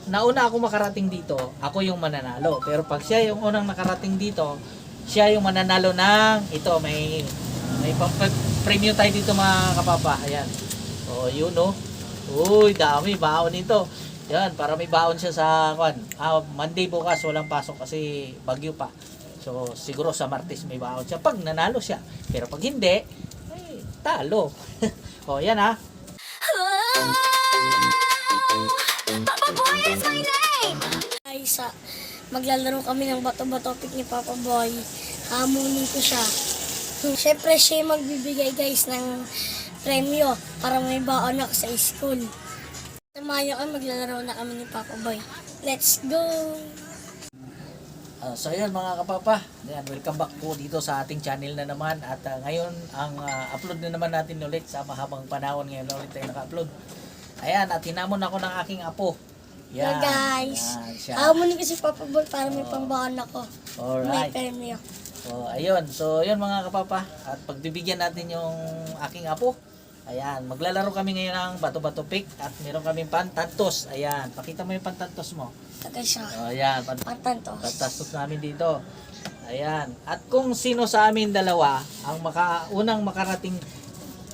nauna ako makarating dito, ako yung mananalo. Pero pag siya yung unang nakarating dito, siya yung mananalo ng ito, may premium tayo dito mga kapapa. Ayan. O, yun no. Uy, dami baon nito. Yan, para may baon siya sa Monday bukas walang pasok kasi bagyo pa. So siguro sa Martes may baon siya pag nanalo siya. Pero pag hindi, ay, talo. O yan ha. Papa Boy is my name! Ay, maglalaro kami ng bato-bato pick ni Papa Boy. Hamunin ko siya. Siyempre siya yung magbibigay guys ng premyo para may baon ako sa school. Samayo kami, maglalaro na kami ni Papa Boy. Let's go! So ayan mga kapapa, ayan, welcome back po dito sa ating channel na naman. At ngayon ang upload na naman natin ulit sa mahabang panahon. Ngayon ulit tayo naka-upload. Ayan, at hinamon ako ng aking apo. Yeah, guys. Yan, siya. Hamunin ko si Papa Boy para may pambaon ako. Alright. May premyo. So ayun, so yun mga kapapa. At pagbibigyan natin yung aking apo. Ayan, maglalaro kami ngayon ng bato-bato pick at meron kaming pantantos. Ayan, pakita mo yung pantantos mo. Tagay siya. O, ayan, Pantantos. pantantos namin dito. Ayan, at kung sino sa amin dalawa ang unang makarating,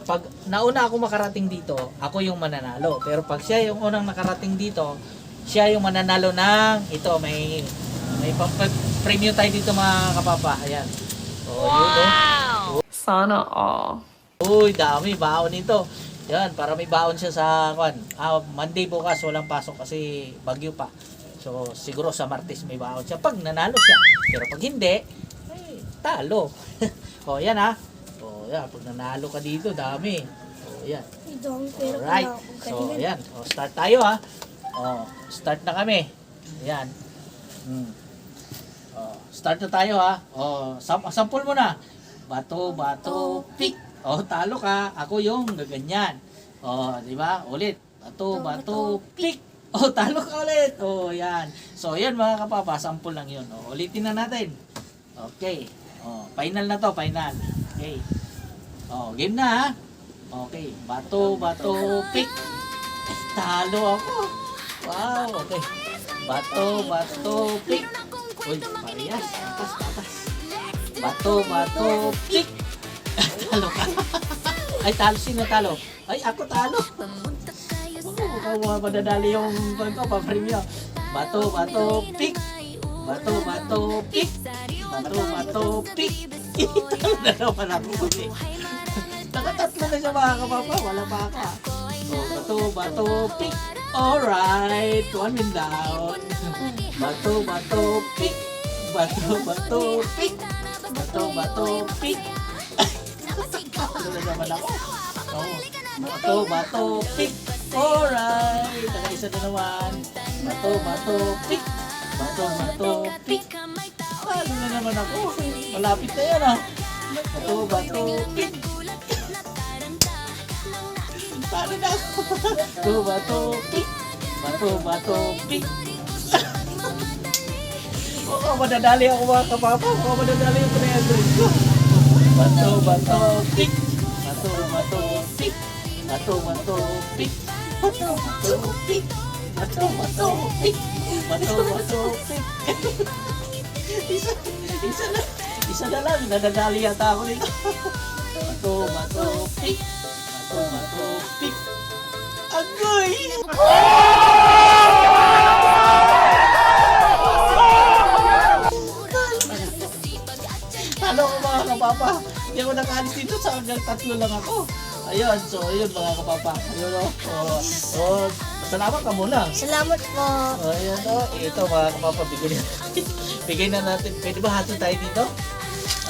pag nauna ako makarating dito, ako yung mananalo. Pero pag siya yung unang nakarating dito, siya yung mananalo ng ito, may premium tayo dito mga kapapa. Ayan. O, yun, no? Sana all. Uy, dami baon nito. Yan, para may baon siya sa Monday bukas walang pasok kasi bagyo pa. So siguro sa Martes may baon siya pag nanalo siya. Pero pag hindi, ay, talo. O yan ha. O yan, pag nanalo ka dito, dami. O yan. Alright. So yan, o, start tayo ha. O, start na kami. Yan. O, start na tayo ha. O, sampol mo na. Bato, bato, pick. Oh, talo ka. Ako yung gaganyan. Oh, di ba? Ulit. Bato, bato, pick. Oh, talo ka ulit. Oh, yan. So, yan mga kapapa. Sample lang yun. Oh, ulitin na natin. Okay. Oh, final na to. Final. Okay. Oh, game na ha. Okay. Bato, bato, pick. Eh, talo ako. Wow. Okay. Bato, bato, pick. Uy, parehas. Patas. Bato, bato, pick. Talo ka. Ay, talo. Sino talo? Ay, ako talo. Madadali yung pa-premium. Bato, bato, pick. Bato, bato, pick. Bato, bato, pick. Talo na naman ako kasi. Nakatatlo na siya mga kapapa. Wala pa ka. So, bato, bato, pick. Alright. One win down. Bato, bato, pick. Bato, bato, pick. Bato, bato, pick. Ano na naman ako? Oh. Bato, bato, pick. Alright. Isa na naman. Bato, bato, pick. Bato, bato, pick. Ano na naman ako? Malapit na yan ah. Bato, bato, pick. Paano na ako? Bato, bato, pick. Bato, bato, pick. Oo, madadali ako mga kapapa. Oo, madadali yung pinag-agreed ko. Bato, bato, pick. Bato, bato, pick. Bato, bato, pick. Bato, bato, pick. Bato, bato, pick. Bato, bato, pick. Isa na lang. Nadadali yata ako nito. Bato, bato, pick. Bato, bato, pick. Agoy! Talo ko mga kapapa. Hindi ako nakaalis dito sa hanggang tatlo lang ako. Ayun, so ayun mga kapapa. Ayun o. Salamat ka muna. Salamat po. Ayun o. Ito mga kapapa, bigay na natin. Pwede ba hati tayo dito?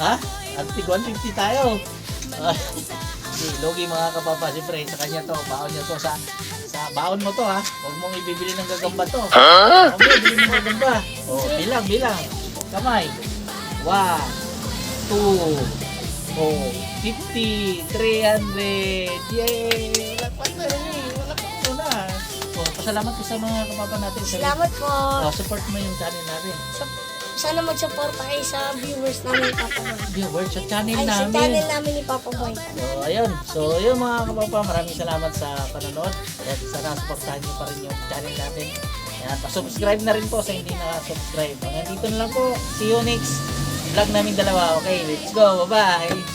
Ha? At 150 tayo. Logi mga kapapa. Siyempre, sa kanya to. Baon niya to sa baon mo to ha. Huwag mong ibibili ng gagamba to. Huwag mo ibibili ng gagamba. O, bilang. Kamay. 1, 2, 50, 300. Yay! Lakpan na rin eh. Walakpan mo na. Pasalamat ko sa mga kapapa natin. Salamat po. Support mo yung channel natin. Sana mag-suporta kayo sa viewers namin ni Papa Boy. Viewers sa channel Ay, sa namin. channel namin ni Papa Boy. So, ayun. So, yun mga kapapa. Maraming salamat sa panonood. At sana supportahan nyo pa rin yung channel natin. Yan, pa-subscribe na rin po sa hindi nakasubscribe. Hanggang dito na lang po. See you next vlog namin dalawa. Okay, let's go. Bye-bye.